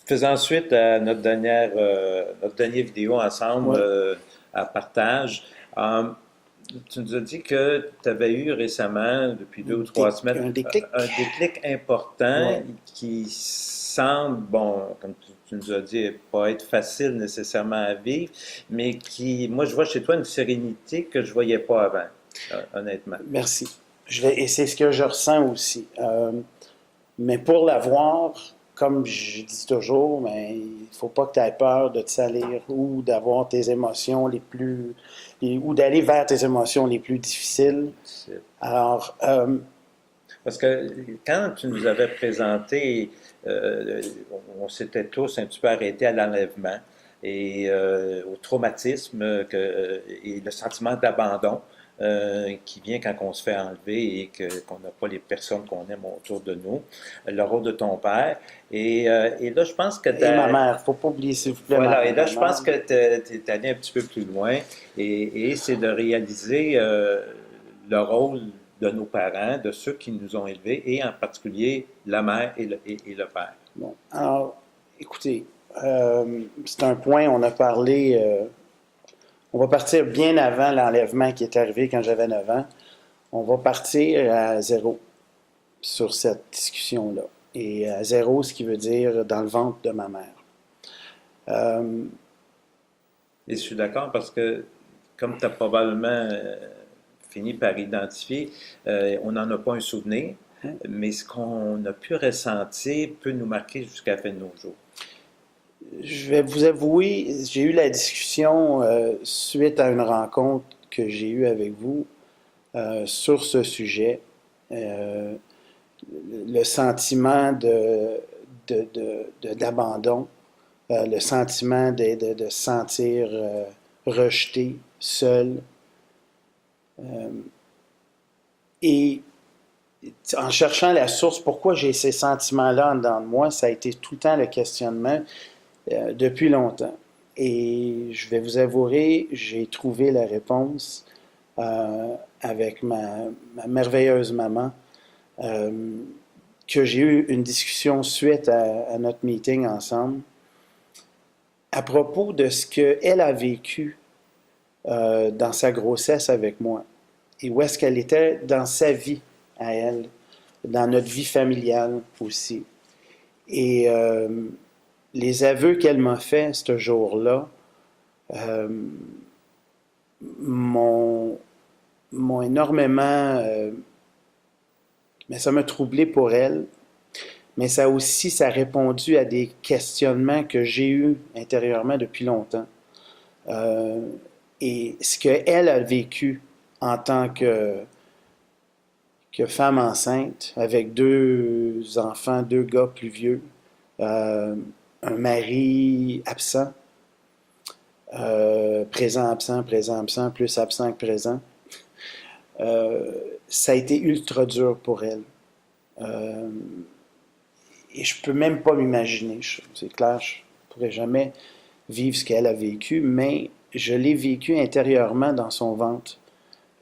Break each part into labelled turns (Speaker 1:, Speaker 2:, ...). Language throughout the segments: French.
Speaker 1: Faisant suite à notre dernière vidéo ensemble
Speaker 2: Oui,
Speaker 1: à partage, euh, tu nous as dit que tu avais eu récemment, depuis deux ou trois semaines,
Speaker 2: un
Speaker 1: un
Speaker 2: déclic.
Speaker 1: déclic important
Speaker 2: Oui,
Speaker 1: qui semble, bon, comme tu nous as dit, pas être facile nécessairement à vivre, mais qui, moi, je vois chez toi une sérénité que je voyais pas avant, honnêtement.
Speaker 2: merci. Et c'est ce que je ressens aussi. Mais pour l'avoir, comme je dis toujours, mais il ne faut pas que tu aies peur de te salir ou d'avoir tes émotions ou d'aller vers tes émotions les plus difficiles. Alors,
Speaker 1: Parce que quand tu nous avais présenté, euh, on s'était tous un petit peu arrêtés à l'enlèvement et au traumatisme et le sentiment d'abandon qui vient quand on se fait enlever et qu'on n'a pas les personnes qu'on aime autour de nous, le rôle de ton père. Et là, je pense que
Speaker 2: et ma mère, il ne faut pas oublier, s'il vous plaît,
Speaker 1: voilà, et là,
Speaker 2: ma
Speaker 1: je pense
Speaker 2: mère.
Speaker 1: que tu es allé un petit peu plus loin et c'est de réaliser le rôle de nos parents, de ceux qui nous ont élevés, et en particulier la mère et le père.
Speaker 2: Bon, alors, écoutez, c'est un point, on a parlé, on va partir bien avant l'enlèvement qui est arrivé quand j'avais 9 ans. On va partir à zéro sur cette discussion-là. Et à zéro, ce qui veut dire dans le ventre de ma mère. Euh,
Speaker 1: Et je suis d'accord parce que, comme tu as probablement fini par identifier, on n'en a pas un souvenir, mais ce qu'on a pu ressentir peut nous marquer jusqu'à la fin de nos jours.
Speaker 2: je vais vous avouer, j'ai eu la discussion suite à une rencontre que j'ai eue avec vous sur ce sujet. Euh, le sentiment d'abandon, le sentiment de se sentir rejeté, seul. Et en cherchant la source, pourquoi j'ai ces sentiments-là en dedans de moi, ça a été tout le temps le questionnement depuis longtemps. Et je vais vous avouer, j'ai trouvé la réponse avec ma merveilleuse maman, euh, que j'ai eu une discussion suite à notre meeting ensemble à propos de ce qu'elle a vécu dans sa grossesse avec moi et où est-ce qu'elle était dans sa vie à elle, dans notre vie familiale aussi. Et les aveux qu'elle m'a fait ce jour-là euh, m'ont, m'ont énormément... mais ça m'a troublé pour elle, mais ça a répondu à des questionnements que j'ai eus intérieurement depuis longtemps. Euh, et ce qu'elle a vécu en tant que femme enceinte, avec deux enfants, deux gars plus vieux, euh, un mari absent, présent, absent, plus absent que présent, euh, ça a été ultra dur pour elle. Euh, et je peux même pas m'imaginer, c'est clair, je ne pourrais jamais vivre ce qu'elle a vécu, mais je l'ai vécu intérieurement dans son ventre,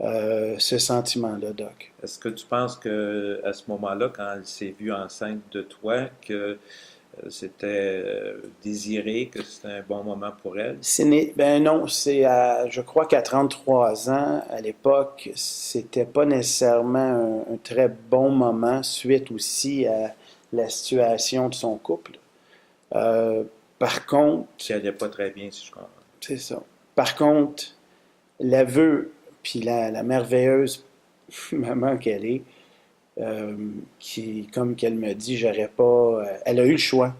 Speaker 2: ce sentiment-là, Doc.
Speaker 1: Est-ce que tu penses que à ce moment-là, quand elle s'est vue enceinte de toi, que c'était désiré, que c'était un bon moment pour elle?
Speaker 2: Ben non, je crois qu'à 33 ans, à l'époque, c'était pas nécessairement un très bon moment suite aussi à la situation de son couple. Euh, par contre,
Speaker 1: Qui allait pas très bien, si je comprends.
Speaker 2: c'est ça. Par contre, l'aveu, puis la merveilleuse maman qu'elle est, euh, qui, comme qu'elle me dit, j'aurais pas. Elle a eu le choix.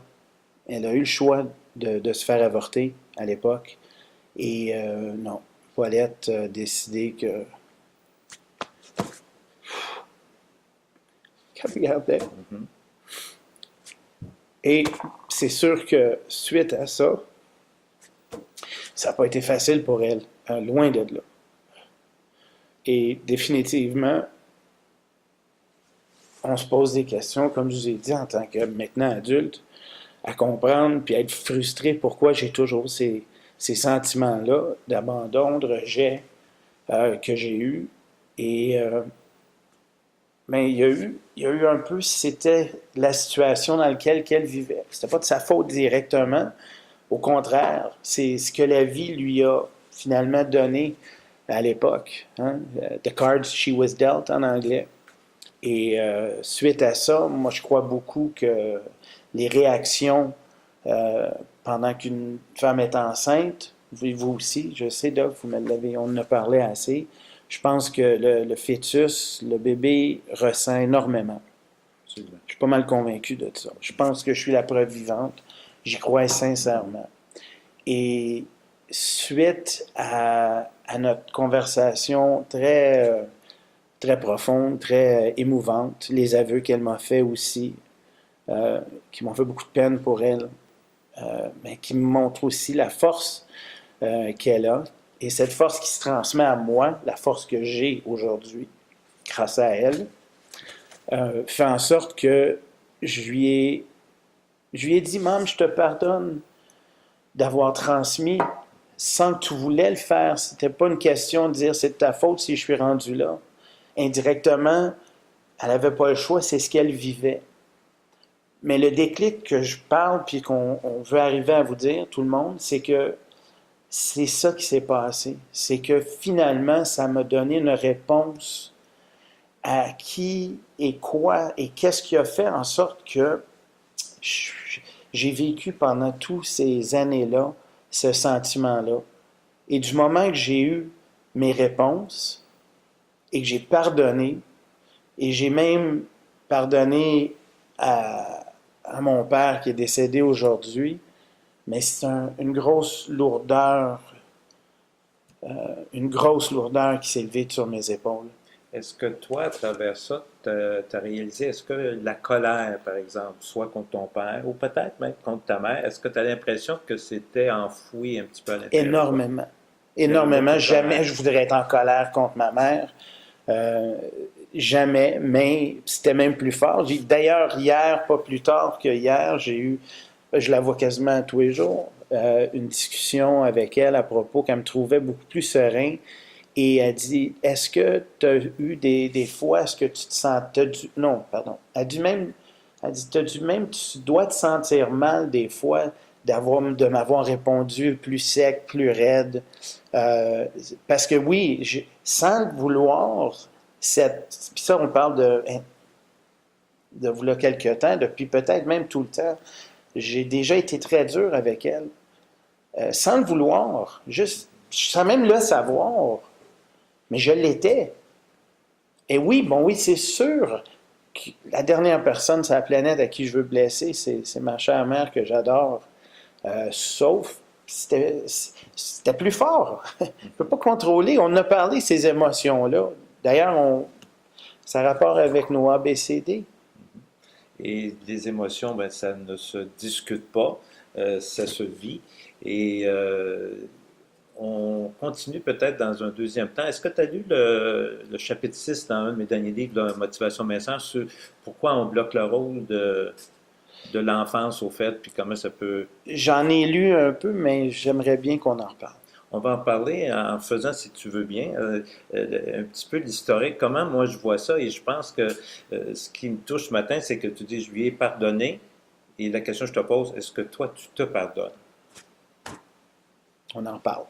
Speaker 2: Elle a eu le choix de se faire avorter à l'époque. Et non, Paulette a décidé qu'elle regardait.
Speaker 1: Mhm.
Speaker 2: Et c'est sûr que suite à ça, ça n'a pas été facile pour elle, loin de là. Et définitivement, on se pose des questions, comme je vous ai dit, en tant que maintenant adulte, à comprendre puis à être frustré pourquoi j'ai toujours ces sentiments-là d'abandon, de rejet que j'ai eus. Et Mais il y a eu un peu, c'était la situation dans laquelle qu'elle vivait. C'était pas de sa faute directement. Au contraire, c'est ce que la vie lui a finalement donné à l'époque. Hein? The cards she was dealt en anglais. Et suite à ça, moi je crois beaucoup que les réactions pendant qu'une femme est enceinte, vous aussi, je sais, Doc, vous me l'avez, on en a parlé assez. Je pense que le fœtus, le bébé, ressent énormément.
Speaker 1: Absolument.
Speaker 2: Je suis pas mal convaincu de ça. Je pense que je suis la preuve vivante. J'y crois sincèrement. Et suite à notre conversation très profonde, très émouvante, les aveux qu'elle m'a fait aussi, qui m'ont fait beaucoup de peine pour elle, mais qui me montrent aussi la force qu'elle a. Et cette force qui se transmet à moi, la force que j'ai aujourd'hui, grâce à elle, fait en sorte que je lui ai dit, Maman, je te pardonne d'avoir transmis sans que tu voulais le faire. C'était pas une question de dire c'est de ta faute si je suis rendu là. Indirectement, elle n'avait pas le choix, c'est ce qu'elle vivait. Mais le déclic que je parle, puis qu'on veut arriver à vous dire, tout le monde, c'est que c'est ça qui s'est passé. C'est que finalement, ça m'a donné une réponse à qui et quoi et qu'est-ce qui a fait en sorte que j'ai vécu pendant toutes ces années-là ce sentiment-là. Et du moment que j'ai eu mes réponses et que j'ai pardonné, et j'ai même pardonné à mon père qui est décédé aujourd'hui, mais c'est une grosse lourdeur qui s'est levée sur mes épaules.
Speaker 1: Est-ce que toi, à travers ça, tu as réalisé, est-ce que la colère, par exemple, soit contre ton père ou peut-être même contre ta mère, est-ce que tu as l'impression que c'était enfoui un petit peu à l'intérieur de toi?
Speaker 2: Énormément.
Speaker 1: Il y avait beaucoup
Speaker 2: Énormément.
Speaker 1: de
Speaker 2: Jamais
Speaker 1: colère.
Speaker 2: je voudrais être en colère contre ma mère. Euh, Jamais, mais c'était même plus fort. D'ailleurs, hier, pas plus tard que hier, je la vois quasiment tous les jours, une discussion avec elle à propos qu'elle me trouvait beaucoup plus serein. Et elle dit, est-ce que tu as eu des fois, est-ce que tu te sens, non, pardon. Elle dit, tu dois te sentir mal des fois de m'avoir répondu plus sec, plus raide. Parce que oui, sans le vouloir, puis ça, on parle de voilà quelques temps, depuis peut-être même tout le temps, j'ai déjà été très dur avec elle, sans le vouloir, juste, sans même le savoir, mais je l'étais. Et oui, bon oui, c'est sûr que la dernière personne sur la planète à qui je veux blesser, c'est ma chère mère que j'adore. Sauf, c'était plus fort. Je ne peux pas contrôler. On a parlé de ces émotions-là. D'ailleurs, ça a rapport avec nos ABCD.
Speaker 1: Et les émotions, ben, ça ne se discute pas, ça se vit. Et on continue peut-être dans un deuxième temps. Est-ce que tu as lu le chapitre 6 dans un de mes derniers livres, là, Motivation Message, sur pourquoi on bloque le rôle de l'enfance au fait, puis comment ça peut...
Speaker 2: J'en ai lu un peu, mais j'aimerais bien qu'on en reparle.
Speaker 1: On va en parler en faisant, si tu veux bien, un petit peu l'historique, comment moi je vois ça, et je pense que ce qui me touche ce matin, c'est que tu dis, je lui ai pardonné, et la question que je te pose, est-ce que toi, tu te pardonnes?
Speaker 2: On en reparle.